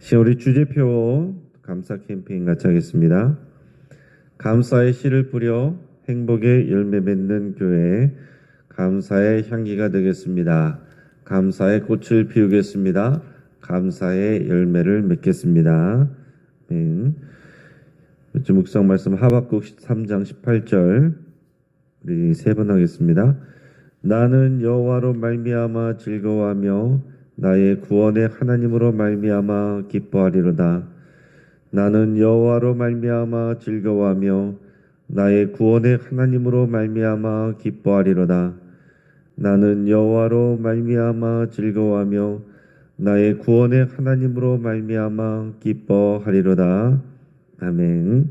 우리 주제표 감사 캠페인 같이 하겠습니다. 감사의 씨를 뿌려 행복의 열매 맺는 교회, 감사의 향기가 되겠습니다. 감사의 꽃을 피우겠습니다. 감사의 열매를 맺겠습니다. 묵상 말씀 하박국 3장 18절 우리 세 번 하겠습니다. 나는 여호와로 말미암아 즐거워하며 나의 구원의 하나님으로 말미암아 기뻐하리로다. 나는 여호와로 말미암아 즐거워하며 나의 구원의 하나님으로 말미암아 기뻐하리로다. 나는 여호와로 말미암아 즐거워하며 나의 구원의 하나님으로 말미암아 기뻐하리로다. 아멘.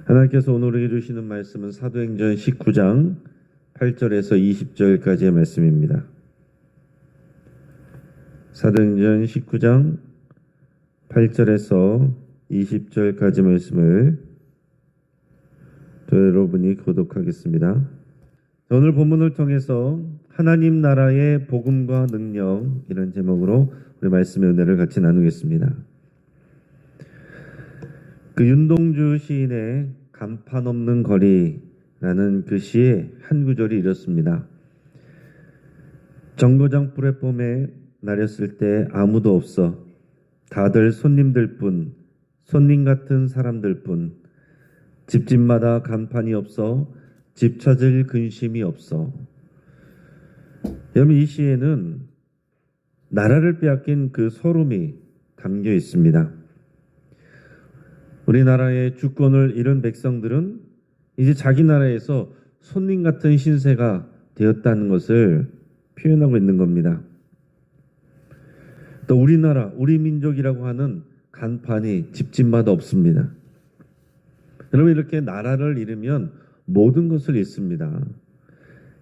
하나님께서 오늘 우리에게 주시는 말씀은 사도행전 19장 8절에서 20절까지의 말씀입니다. 사도행전 19장 8절에서 20절까지 말씀을 여러분이 교독하겠습니다. 오늘 본문을 통해서 하나님 나라의 복음과 능력 이런 제목으로 우리 말씀의 은혜를 같이 나누겠습니다. 윤동주 시인의 간판 없는 거리라는 그 시의 한 구절이 이렇습니다. 정거장 뿔에 봄에 나렸을 때 아무도 없어. 다들 손님들 뿐, 손님 같은 사람들 뿐. 집집마다 간판이 없어. 집 찾을 근심이 없어. 여러분, 이 시에는 나라를 빼앗긴 그 서름이 담겨 있습니다. 우리나라의 주권을 잃은 백성들은 이제 자기 나라에서 손님 같은 신세가 되었다는 것을 표현하고 있는 겁니다. 또 우리나라, 우리 민족이라고 하는 간판이 집집마다 없습니다. 여러분, 이렇게 나라를 잃으면 모든 것을 잃습니다.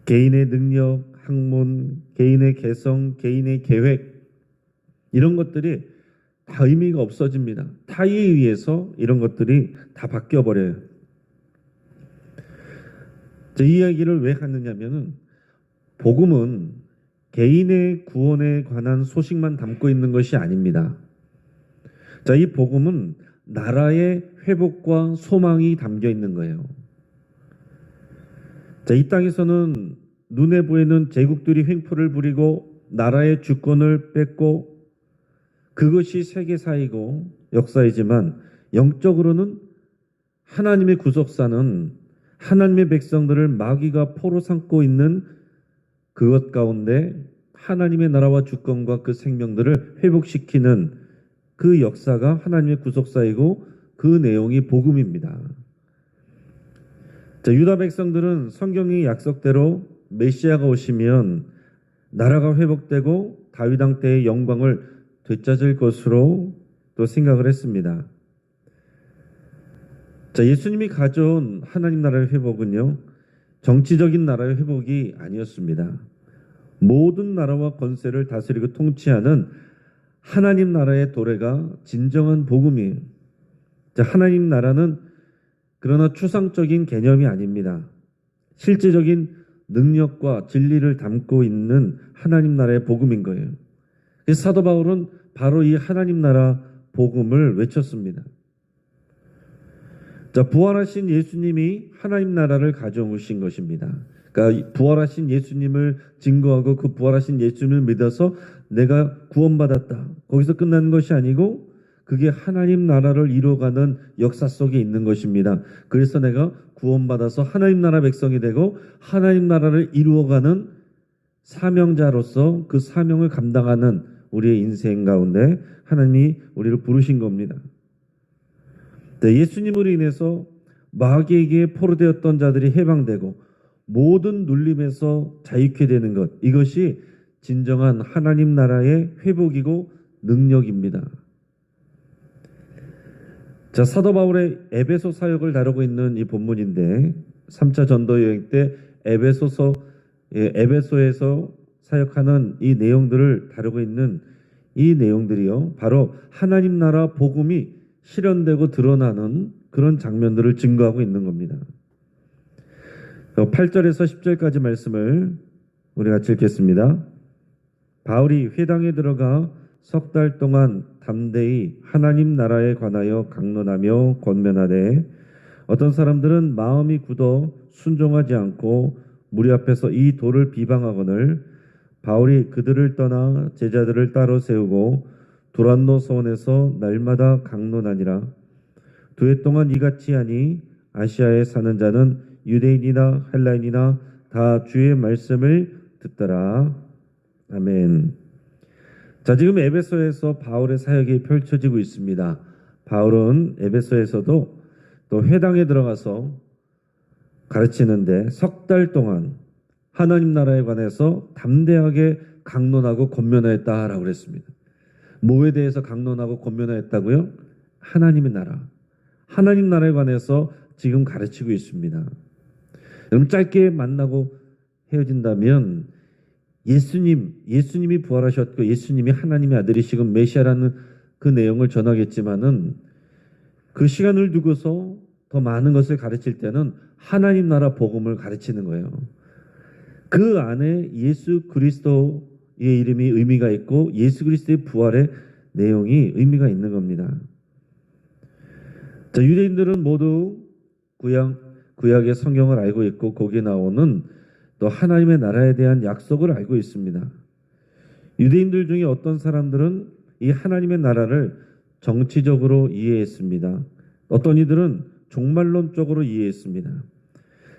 개인의 능력, 학문, 개인의 개성, 개인의 계획 이런 것들이 다 의미가 없어집니다. 타의에 의해서 이런 것들이 다 바뀌어버려요. 이 이야기를 왜 하느냐면은 복음은 개인의 구원에 관한 소식만 담고 있는 것이 아닙니다. 이 복음은 나라의 회복과 소망이 담겨 있는 거예요. 이 땅에서는 눈에 보이는 제국들이 횡포를 부리고 나라의 주권을 뺏고 그것이 세계사이고 역사이지만 영적으로는 하나님의 구속사는 하나님의 백성들을 마귀가 포로 삼고 있는 그것 가운데 하나님의 나라와 주권과 그 생명들을 회복시키는 그 역사가 하나님의 구속사이고 그 내용이 복음입니다. 유다 백성들은 성경의 약속대로 메시아가 오시면 나라가 회복되고 다윗 왕 때의 영광을 되찾을 것으로 또 생각을 했습니다. 예수님이 가져온 하나님 나라의 회복은요, 정치적인 나라의 회복이 아니었습니다. 모든 나라와 권세를 다스리고 통치하는 하나님 나라의 도래가 진정한 복음이에요. 하나님 나라는 그러나 추상적인 개념이 아닙니다. 실제적인 능력과 진리를 담고 있는 하나님 나라의 복음인 거예요. 그래서 사도 바울은 바로 이 하나님 나라 복음을 외쳤습니다. 부활하신 예수님이 하나님 나라를 가져오신 것입니다. 그러니까 부활하신 예수님을 증거하고 그 부활하신 예수님을 믿어서 내가 구원받았다. 거기서 끝나는 것이 아니고 그게 하나님 나라를 이루어가는 역사 속에 있는 것입니다. 그래서 내가 구원받아서 하나님 나라 백성이 되고 하나님 나라를 이루어가는 사명자로서 그 사명을 감당하는 우리의 인생 가운데 하나님이 우리를 부르신 겁니다. 예수님으로 인해서 마귀에게 포로되었던 자들이 해방되고 모든 눌림에서 자유케 되는 것, 이것이 진정한 하나님 나라의 회복이고 능력입니다. 사도 바울의 에베소 사역을 다루고 있는 이 본문인데 3차 전도 여행 때 에베소에서 사역하는 이 내용들을 다루고 있는 이 내용들이요, 바로 하나님 나라 복음이 실현되고 드러나는 그런 장면들을 증거하고 있는 겁니다. 8절에서 10절까지 말씀을 우리 같이 읽겠습니다. 바울이 회당에 들어가 석 달 동안 담대히 하나님 나라에 관하여 강론하며 권면하되 어떤 사람들은 마음이 굳어 순종하지 않고 무리 앞에서 이 도를 비방하거늘 바울이 그들을 떠나 제자들을 따로 세우고 두란노 서원에서 날마다 강론하니라. 2해 동안 이같이 하니 아시아에 사는 자는 유대인이나 헬라인이나 다 주의 말씀을 듣더라. 아멘. 자, 지금 에베소에서 바울의 사역이 펼쳐지고 있습니다. 바울은 에베소에서도 또 회당에 들어가서 가르치는데 석 달 동안 하나님 나라에 관해서 담대하게 강론하고 권면하였다라고 그랬습니다. 뭐에 대해서 강론하고 권면하였다고요? 하나님의 나라. 하나님 나라에 관해서 지금 가르치고 있습니다. 여러분, 짧게 만나고 헤어진다면 예수님이 부활하셨고 예수님이 하나님의 아들이시고 메시아라는 그 내용을 전하겠지만은 그 시간을 두고서 더 많은 것을 가르칠 때는 하나님 나라 복음을 가르치는 거예요. 그 안에 예수 그리스도의 이름이 의미가 있고 예수 그리스도의 부활의 내용이 의미가 있는 겁니다. 자, 유대인들은 모두 구약의 성경을 알고 있고 거기에 나오는 또 하나님의 나라에 대한 약속을 알고 있습니다. 유대인들 중에 어떤 사람들은 이 하나님의 나라를 정치적으로 이해했습니다. 어떤 이들은 종말론적으로 이해했습니다.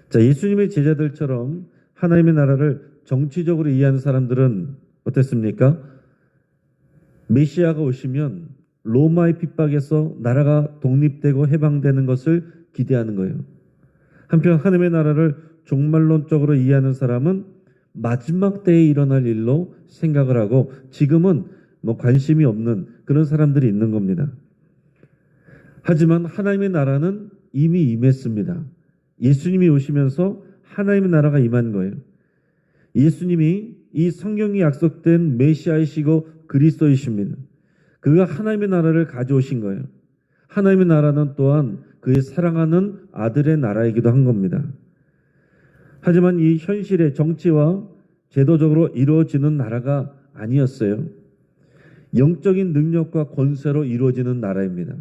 자, 예수님의 제자들처럼 하나님의 나라를 정치적으로 이해하는 사람들은 어땠습니까? 메시아가 오시면 로마의 핍박에서 나라가 독립되고 해방되는 것을 기대하는 거예요. 한편 하나님의 나라를 종말론적으로 이해하는 사람은 마지막 때에 일어날 일로 생각을 하고 지금은 관심이 없는 그런 사람들이 있는 겁니다. 하지만 하나님의 나라는 이미 임했습니다. 예수님이 오시면서 하나님의 나라가 임한 거예요. 예수님이 이 성경이 약속된 메시아이시고 그리스도이십니다. 그가 하나님의 나라를 가져오신 거예요. 하나님의 나라는 또한 그의 사랑하는 아들의 나라이기도 한 겁니다. 하지만 이 현실의 정치와 제도적으로 이루어지는 나라가 아니었어요. 영적인 능력과 권세로 이루어지는 나라입니다.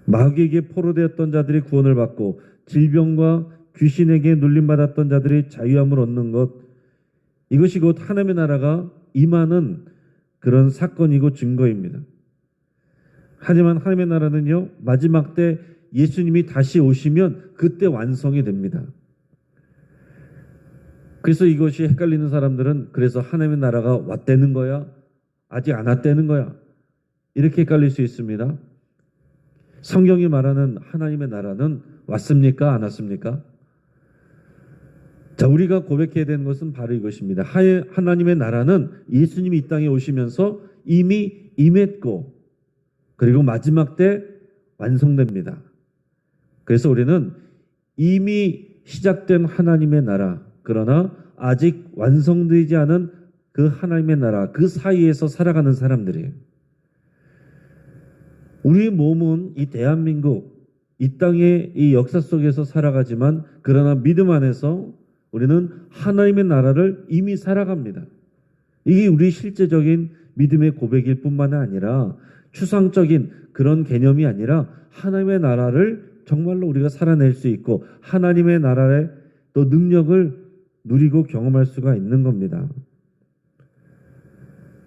마귀에게 포로되었던 자들이 구원을 받고 질병과 귀신에게 눌림받았던 자들이 자유함을 얻는 것, 이것이 곧 하나님의 나라가 임하는 그런 사건이고 증거입니다. 하지만 하나님의 나라는요, 마지막 때 예수님이 다시 오시면 그때 완성이 됩니다. 그래서 이것이 헷갈리는 사람들은 그래서 하나님의 나라가 왔다는 거야? 아직 안 왔다는 거야? 이렇게 헷갈릴 수 있습니다. 성경이 말하는 하나님의 나라는 왔습니까? 안 왔습니까? 자, 우리가 고백해야 되는 것은 바로 이것입니다. 하나님의 나라는 예수님이 이 땅에 오시면서 이미 임했고 그리고 마지막 때 완성됩니다. 그래서 우리는 이미 시작된 하나님의 나라, 그러나 아직 완성되지 않은 그 하나님의 나라, 그 사이에서 살아가는 사람들이에요. 우리 몸은 이 대한민국, 이 땅의 이 역사 속에서 살아가지만 그러나 믿음 안에서 우리는 하나님의 나라를 이미 살아갑니다. 이게 우리 실제적인 믿음의 고백일 뿐만 아니라 추상적인 그런 개념이 아니라 하나님의 나라를 정말로 우리가 살아낼 수 있고 하나님의 나라의 또 능력을 누리고 경험할 수가 있는 겁니다.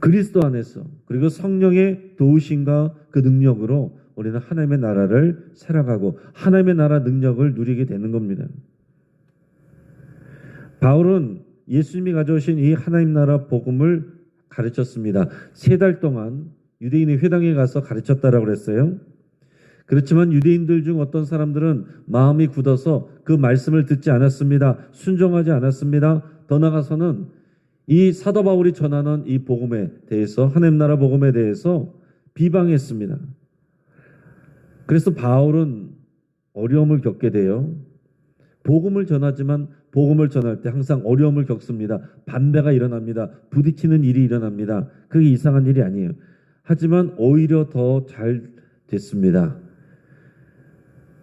그리스도 안에서 그리고 성령의 도우심과 그 능력으로 우리는 하나님의 나라를 살아가고 하나님의 나라 능력을 누리게 되는 겁니다. 바울은 예수님이 가져오신 이 하나님 나라 복음을 가르쳤습니다. 3달 동안 유대인의 회당에 가서 가르쳤다라고 그랬어요. 그렇지만 유대인들 중 어떤 사람들은 마음이 굳어서 그 말씀을 듣지 않았습니다. 순종하지 않았습니다. 더 나아가서는 이 사도 바울이 전하는 이 복음에 대해서, 하나님 나라 복음에 대해서 비방했습니다. 그래서 바울은 어려움을 겪게 돼요. 복음을 전하지만 복음을 전할 때 항상 어려움을 겪습니다. 반대가 일어납니다. 부딪히는 일이 일어납니다. 그게 이상한 일이 아니에요. 하지만 오히려 더 잘 됐습니다.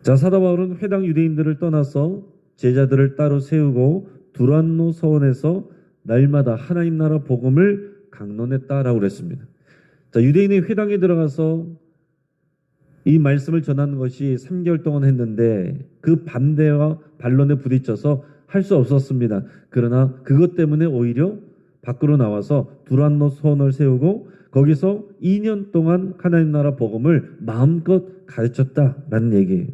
자, 사도 바울은 회당 유대인들을 떠나서 제자들을 따로 세우고 두란노 서원에서 날마다 하나님 나라 복음을 강론했다라고 그랬습니다. 자, 유대인의 회당에 들어가서 이 말씀을 전하는 것이 3개월 동안 했는데 그 반대와 반론에 부딪혀서 할 수 없었습니다. 그러나 그것 때문에 오히려 밖으로 나와서 두란노 소원을 세우고 거기서 2년 동안 하나님 나라 복음을 마음껏 가르쳤다라는 얘기예요.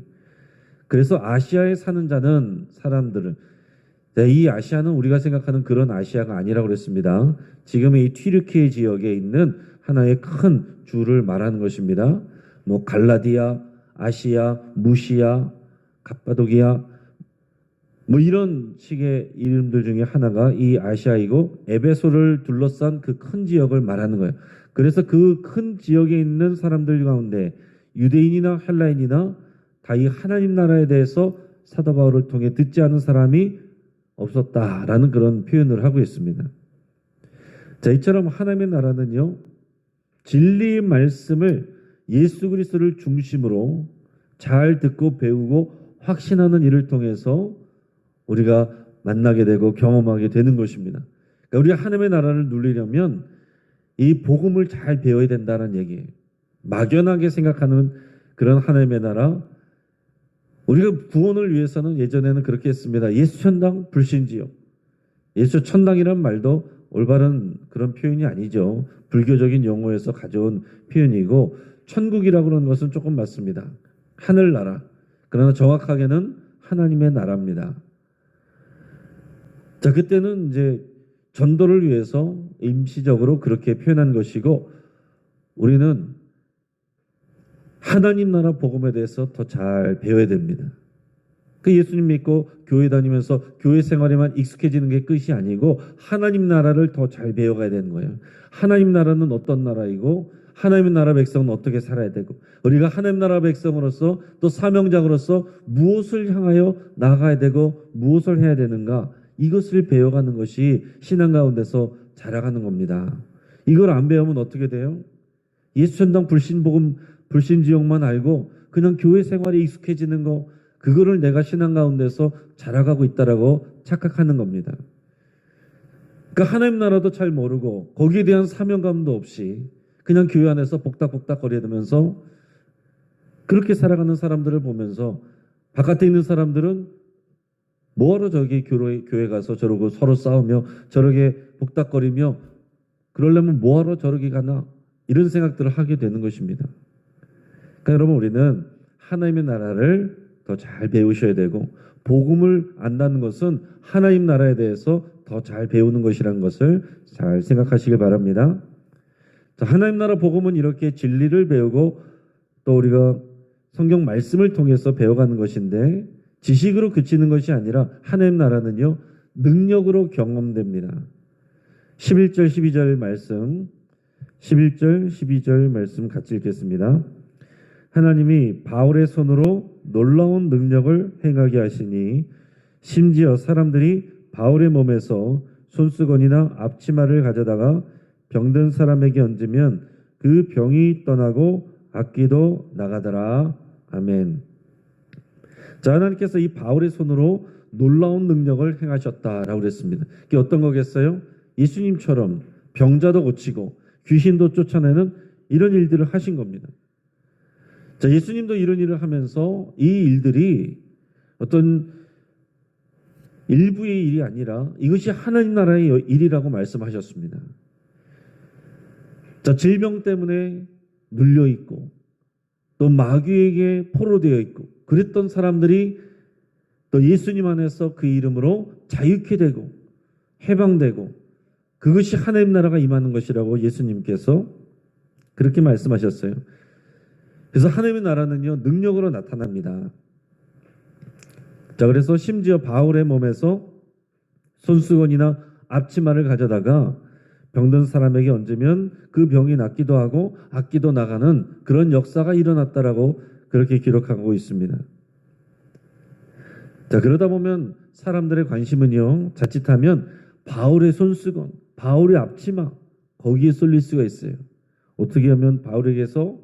그래서 아시아에 사는 자는 사람들은 이 아시아는 우리가 생각하는 그런 아시아가 아니라고 그랬습니다. 지금의 이 튀르키예 지역에 있는 하나의 큰 주를 말하는 것입니다. 뭐 갈라디아, 아시아, 무시아, 갑바도기아 뭐 이런 식의 이름들 중에 하나가 이 아시아이고 에베소를 둘러싼 그 큰 지역을 말하는 거예요. 그래서 그 큰 지역에 있는 사람들 가운데 유대인이나 헬라인이나 다 이 하나님 나라에 대해서 사도 바울을 통해 듣지 않은 사람이 없었다라는 그런 표현을 하고 있습니다. 자, 이처럼 하나님의 나라는요, 진리의 말씀을 예수 그리스도를 중심으로 잘 듣고 배우고 확신하는 일을 통해서 우리가 만나게 되고 경험하게 되는 것입니다. 그러니까 우리가 하나님의 나라를 누리려면 이 복음을 잘 배워야 된다는 얘기예요. 막연하게 생각하는 그런 하나님의 나라, 우리가 구원을 위해서는 예전에는 그렇게 했습니다. 예수 천당 불신지요. 예수 천당이란 말도 올바른 그런 표현이 아니죠. 불교적인 용어에서 가져온 표현이고 천국이라고 하는 것은 조금 맞습니다. 하늘나라. 그러나 정확하게는 하나님의 나라입니다. 자, 그때는 이제 전도를 위해서 임시적으로 그렇게 표현한 것이고 우리는 하나님 나라 복음에 대해서 더 잘 배워야 됩니다. 그 예수님 믿고 교회 다니면서 교회 생활에만 익숙해지는 게 끝이 아니고 하나님 나라를 더 잘 배워가야 되는 거예요. 하나님 나라는 어떤 나라이고 하나님 나라 백성은 어떻게 살아야 되고 우리가 하나님 나라 백성으로서 또 사명자로서 무엇을 향하여 나가야 되고 무엇을 해야 되는가 이것을 배워가는 것이 신앙 가운데서 자라가는 겁니다. 이걸 안 배우면 어떻게 돼요? 예수 천당 불신복음 불신지옥만 알고 그냥 교회 생활에 익숙해지는 거 그거를 내가 신앙 가운데서 자라가고 있다라고 착각하는 겁니다. 그러니까 하나님 나라도 잘 모르고 거기에 대한 사명감도 없이 그냥 교회 안에서 복닥복닥 거리면서 그렇게 살아가는 사람들을 보면서 바깥에 있는 사람들은 뭐하러 저기 교회 가서 저러고 서로 싸우며 저렇게 복닥거리며 그러려면 뭐하러 저러게 가나 이런 생각들을 하게 되는 것입니다. 그러니까 여러분 우리는 하나님의 나라를 더 잘 배우셔야 되고 복음을 안다는 것은 하나님 나라에 대해서 더 잘 배우는 것이라는 것을 잘 생각하시길 바랍니다. 자, 하나님 나라 복음은 이렇게 진리를 배우고 또 우리가 성경 말씀을 통해서 배워가는 것인데 지식으로 그치는 것이 아니라 하나님 나라는요 능력으로 경험됩니다. 11절 12절 말씀 11절 12절 말씀 같이 읽겠습니다. 하나님이 바울의 손으로 놀라운 능력을 행하게 하시니 심지어 사람들이 바울의 몸에서 손수건이나 앞치마를 가져다가 병든 사람에게 얹으면 그 병이 떠나고 악귀도 나가더라. 아멘. 자, 하나님께서 이 바울의 손으로 놀라운 능력을 행하셨다라고 그랬습니다. 그게 어떤 거겠어요? 예수님처럼 병자도 고치고 귀신도 쫓아내는 이런 일들을 하신 겁니다. 자, 예수님도 이런 일을 하면서 이 일들이 어떤 일부의 일이 아니라 이것이 하나님 나라의 일이라고 말씀하셨습니다. 자, 질병 때문에 눌려 있고 또 마귀에게 포로되어 있고 그랬던 사람들이 또 예수님 안에서 그 이름으로 자유케 되고 해방되고 그것이 하나님 나라가 임하는 것이라고 예수님께서 그렇게 말씀하셨어요. 그래서 하나님의 나라는요 능력으로 나타납니다. 자, 그래서 심지어 바울의 몸에서 손수건이나 앞치마를 가져다가 병든 사람에게 얹으면 그 병이 낫기도 하고 악기도 나가는 그런 역사가 일어났다라고 그렇게 기록하고 있습니다. 자, 그러다 보면 사람들의 관심은요 자칫하면 바울의 손수건, 바울의 앞치마 거기에 쏠릴 수가 있어요. 어떻게 하면 바울에게서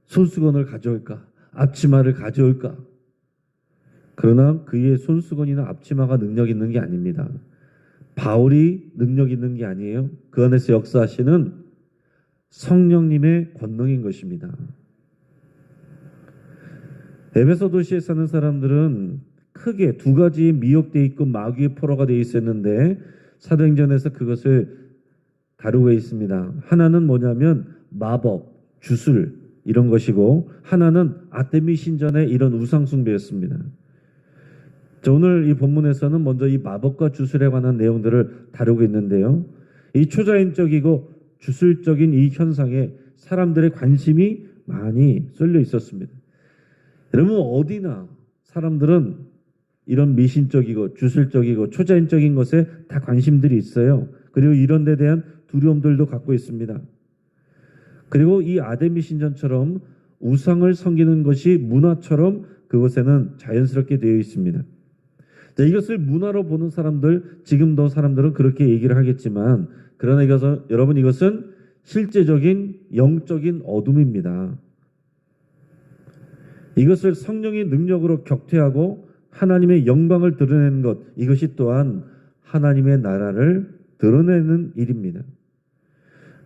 손수건을 가져올까? 앞치마를 가져올까? 그러나 그의 손수건이나 앞치마가 능력 있는 게 아닙니다. 바울이 능력 있는 게 아니에요. 그 안에서 역사하시는 성령님의 권능인 것입니다. 에베소 도시에 사는 사람들은 크게 두 가지 미혹되어 있고 마귀의 포로가 되어 있었는데 사도행전에서 그것을 다루고 있습니다. 하나는 뭐냐면 마법, 주술 이런 것이고 하나는 아테미 신전의 이런 우상 숭배였습니다. 자, 오늘 이 본문에서는 먼저 이 마법과 주술에 관한 내용들을 다루고 있는데요. 이 초자연적이고 주술적인 이 현상에 사람들의 관심이 많이 쏠려 있었습니다. 여러분 어디나 사람들은 이런 미신적이고 주술적이고 초자연적인 것에 다 관심들이 있어요. 그리고 이런 데 대한 두려움들도 갖고 있습니다. 그리고 이 아데미 신전처럼 우상을 섬기는 것이 문화처럼 그곳에는 자연스럽게 되어 있습니다. 자, 이것을 문화로 보는 사람들, 지금도 사람들은 그렇게 얘기를 하겠지만 그러나 여러분 이것은 실제적인 영적인 어둠입니다. 이것을 성령의 능력으로 격퇴하고 하나님의 영광을 드러내는 것, 이것이 또한 하나님의 나라를 드러내는 일입니다.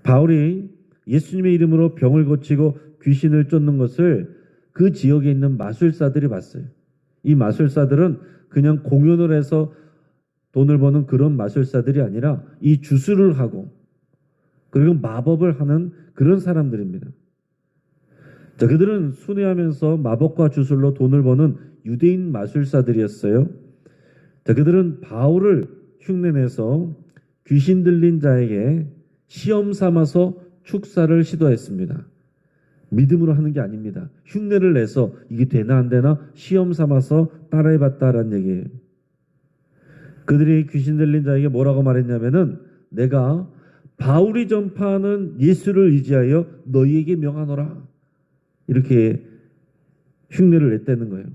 바울이 예수님의 이름으로 병을 고치고 귀신을 쫓는 것을 그 지역에 있는 마술사들이 봤어요. 이 마술사들은 그냥 공연을 해서 돈을 버는 그런 마술사들이 아니라 이 주술을 하고 그리고 마법을 하는 그런 사람들입니다. 자, 그들은 순회하면서 마법과 주술로 돈을 버는 유대인 마술사들이었어요. 자, 그들은 바울을 흉내내서 귀신 들린 자에게 시험 삼아서 축사를 시도했습니다. 믿음으로 하는 게 아닙니다. 흉내를 내서 이게 되나 안 되나 시험 삼아서 따라해봤다라는 얘기예요. 그들이 귀신 들린 자에게 뭐라고 말했냐면은 내가 바울이 전파하는 예수를 의지하여 너희에게 명하노라. 이렇게 흉내를 냈다는 거예요.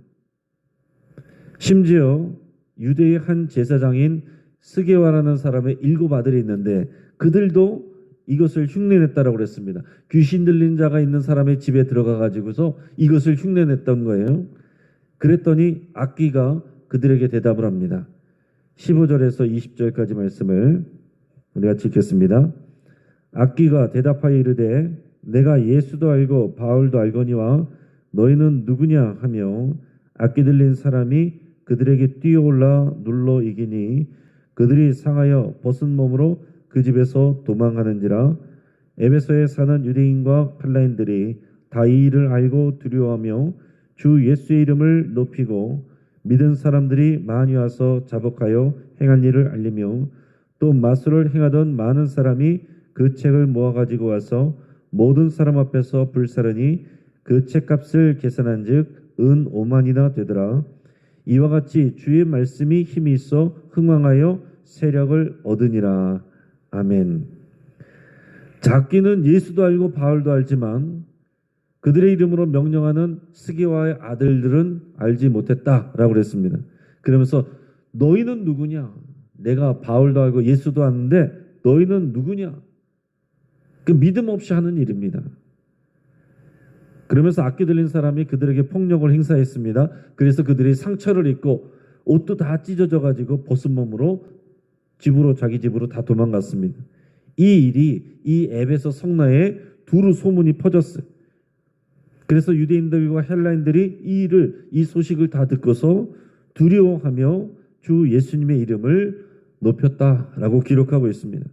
심지어 유대의 한 제사장인 스게와라는 사람의 7 아들이 있는데 그들도 이것을 흉내냈다라고 그랬습니다. 귀신 들린 자가 있는 사람의 집에 들어가 가지고서 이것을 흉내냈던 거예요. 그랬더니 악귀가 그들에게 대답을 합니다. 15절에서 20절까지 말씀을 우리가 읽겠습니다. 악귀가 대답하여 이르되 내가 예수도 알고 바울도 알거니와 너희는 누구냐 하며 악귀 들린 사람이 그들에게 뛰어올라 눌러 이기니 그들이 상하여 벗은 몸으로 그 집에서 도망하는지라. 에베소에 사는 유대인과 헬라인들이 다 이 일을 알고 두려워하며 주 예수의 이름을 높이고 믿은 사람들이 많이 와서 자복하여 행한 일을 알리며 또 마술을 행하던 많은 사람이 그 책을 모아가지고 와서 모든 사람 앞에서 불사르니 그 책값을 계산한즉 은 5만이나 되더라. 이와 같이 주의 말씀이 힘이 있어 흥왕하여 세력을 얻으니라. 아멘. 악귀는 예수도 알고 바울도 알지만 그들의 이름으로 명령하는 스게와의 아들들은 알지 못했다라고 그랬습니다. 그러면서 너희는 누구냐? 내가 바울도 알고 예수도 아는데 너희는 누구냐? 그 믿음 없이 하는 일입니다. 그러면서 악귀 들린 사람이 그들에게 폭력을 행사했습니다. 그래서 그들이 상처를 입고 옷도 다 찢어져 가지고 벗은 몸으로 자기 집으로 다 도망갔습니다. 이 일이 이 에베소 성나에 두루 소문이 퍼졌어요. 그래서 유대인들과 헬라인들이 이 소식을 다 듣고서 두려워하며 주 예수님의 이름을 높였다라고 기록하고 있습니다.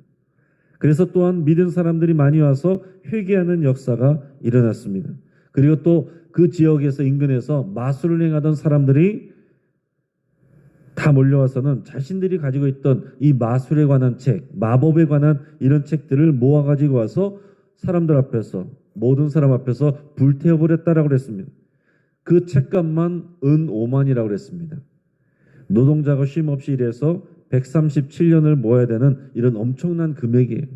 그래서 또한 믿은 사람들이 많이 와서 회개하는 역사가 일어났습니다. 그리고 또 그 지역에서 인근에서 마술을 행하던 사람들이 다 몰려와서는 자신들이 가지고 있던 이 마술에 관한 책, 마법에 관한 이런 책들을 모아가지고 와서 사람들 앞에서 모든 사람 앞에서 불태워버렸다라고 그랬습니다. 그 책값만 은 5만이라고 그랬습니다. 노동자가 쉼 없이 일해서 137년을 모아야 되는 이런 엄청난 금액이에요.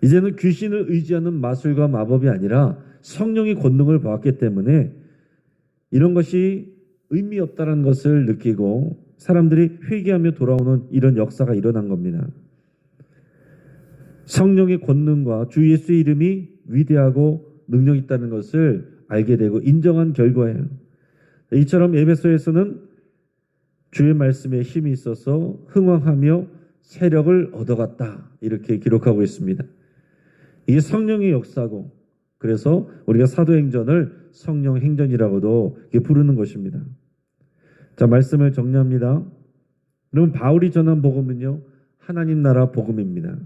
이제는 귀신을 의지하는 마술과 마법이 아니라 성령의 권능을 받았기 때문에 이런 것이 의미 없다는 것을 느끼고 사람들이 회개하며 돌아오는 이런 역사가 일어난 겁니다. 성령의 권능과 주 예수의 이름이 위대하고 능력 있다는 것을 알게 되고 인정한 결과예요. 이처럼 에베소에서는 주의 말씀에 힘이 있어서 흥왕하며 세력을 얻어갔다. 이렇게 기록하고 있습니다. 이게 성령의 역사고, 그래서 우리가 사도행전을 성령행전이라고도 부르는 것입니다. 자, 말씀을 정리합니다. 그러면 바울이 전한 복음은요, 하나님 나라 복음입니다.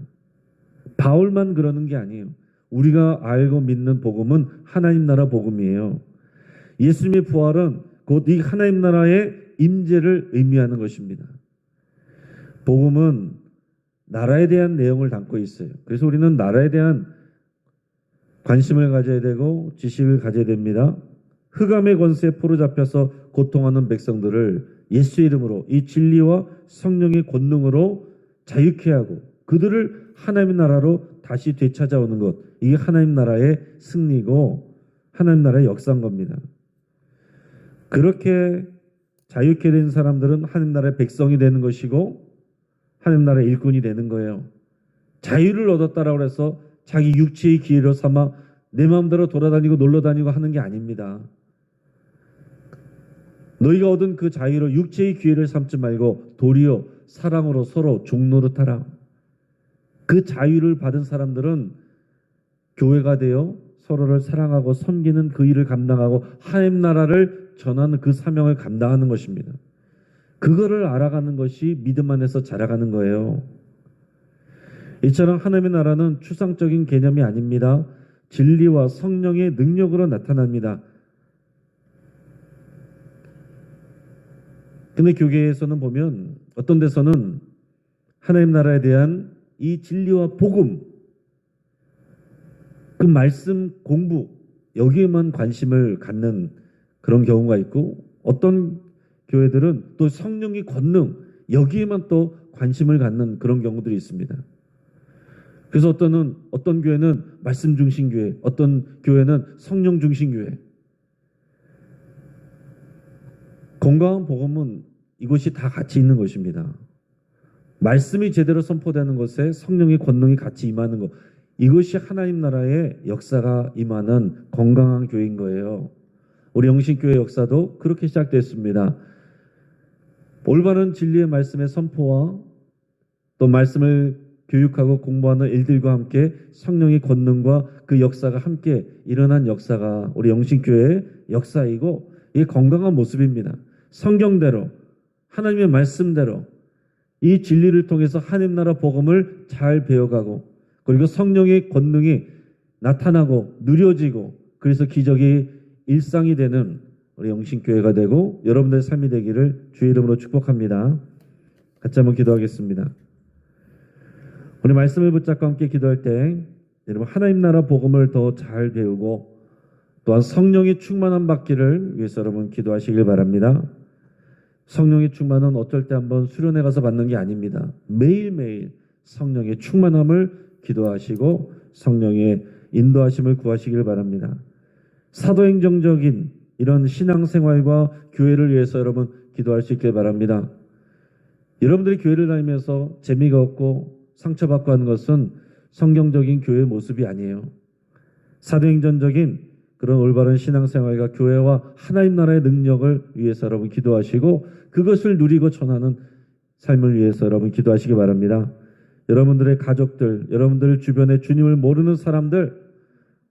바울만 그러는 게 아니에요. 우리가 알고 믿는 복음은 하나님 나라 복음이에요. 예수님의 부활은 곧 이 하나님 나라의 임재를 의미하는 것입니다. 복음은 나라에 대한 내용을 담고 있어요. 그래서 우리는 나라에 대한 관심을 가져야 되고 지식을 가져야 됩니다. 흑암의 권세에 포로잡혀서 고통하는 백성들을 예수의 이름으로 이 진리와 성령의 권능으로 자유케 하고 그들을 하나님의 나라로 다시 되찾아오는 것, 이게 하나님 나라의 승리고 하나님 나라의 역사인 겁니다. 그렇게 자유케 된 사람들은 하나님 나라의 백성이 되는 것이고 하나님 나라의 일꾼이 되는 거예요. 자유를 얻었다라고 해서 자기 육체의 기회로 삼아 내 마음대로 돌아다니고 놀러다니고 하는 게 아닙니다. 너희가 얻은 그 자유로 육체의 기회를 삼지 말고 도리어 사랑으로 서로 종노릇하라. 그 자유를 받은 사람들은 교회가 되어 서로를 사랑하고 섬기는 그 일을 감당하고 하나님 나라를 전하는 그 사명을 감당하는 것입니다. 그거를 알아가는 것이 믿음 안에서 자라가는 거예요. 이처럼 하나님의 나라는 추상적인 개념이 아닙니다. 진리와 성령의 능력으로 나타납니다. 근데 교계에서는 보면 어떤 데서는 하나님 나라에 대한 이 진리와 복음, 그 말씀 공부 여기에만 관심을 갖는 그런 경우가 있고 어떤 교회들은 또 성령의 권능 여기에만 또 관심을 갖는 그런 경우들이 있습니다. 그래서 어떤 교회는 말씀 중심 교회, 어떤 교회는 성령 중심 교회. 건강한 복음은 이것이 다 같이 있는 것입니다. 말씀이 제대로 선포되는 것에 성령의 권능이 같이 임하는 것, 이것이 하나님 나라의 역사가 임하는 건강한 교회인 거예요. 우리 영신교회 역사도 그렇게 시작됐습니다. 올바른 진리의 말씀의 선포와 또 말씀을 교육하고 공부하는 일들과 함께 성령의 권능과 그 역사가 함께 일어난 역사가 우리 영신교회의 역사이고 이게 건강한 모습입니다. 성경대로 하나님의 말씀대로 이 진리를 통해서 하나님 나라 복음을 잘 배워가고 그리고 성령의 권능이 나타나고 누려지고 그래서 기적이 일상이 되는 우리 영신교회가 되고 여러분들의 삶이 되기를 주의 이름으로 축복합니다. 같이 한번 기도하겠습니다. 우리 말씀을 붙잡고 함께 기도할 때 여러분 하나님 나라 복음을 더 잘 배우고 또한 성령의 충만함 받기를 위해서 여러분 기도하시길 바랍니다. 성령의 충만은 어쩔 때 한번 수련회 가서 받는 게 아닙니다. 매일매일 성령의 충만함을 기도하시고 성령의 인도하심을 구하시길 바랍니다. 사도행정적인 이런 신앙생활과 교회를 위해서 여러분 기도할 수 있길 바랍니다. 여러분들이 교회를 다니면서 재미가 없고 상처받고 하는 것은 성경적인 교회의 모습이 아니에요. 사도행전적인 그런 올바른 신앙생활과 교회와 하나님 나라의 능력을 위해서 여러분 기도하시고 그것을 누리고 전하는 삶을 위해서 여러분 기도하시기 바랍니다. 여러분들의 가족들, 여러분들 주변에 주님을 모르는 사람들,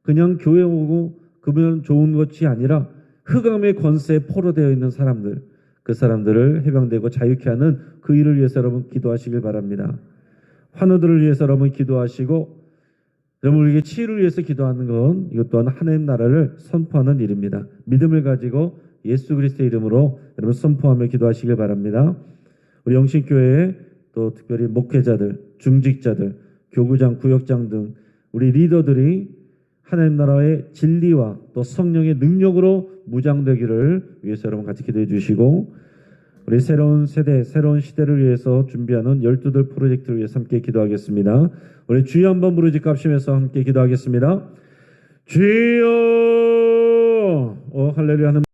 그냥 교회 오고 그러면 좋은 것이 아니라 흑암의 권세에 포로되어 있는 사람들, 그 사람들을 해방되고 자유케 하는 그 일을 위해서 여러분 기도하시길 바랍니다. 환우들을 위해서 여러분 기도하시고 여러분에게 치유를 위해서 기도하는 건 이것 또한 하나님 나라를 선포하는 일입니다. 믿음을 가지고 예수 그리스도의 이름으로 여러분 선포하며 기도하시길 바랍니다. 우리 영신교회에 또 특별히 목회자들, 중직자들, 교구장, 구역장 등 우리 리더들이 하나님 나라의 진리와 또 성령의 능력으로 무장되기를 위해서 여러분 같이 기도해 주시고 우리 새로운 세대, 새로운 시대를 위해서 준비하는 12들 프로젝트를 위해서 함께 기도하겠습니다. 우리 주여 한번 부르짖갑시면서 함께 기도하겠습니다. 주여! 할렐루야 하는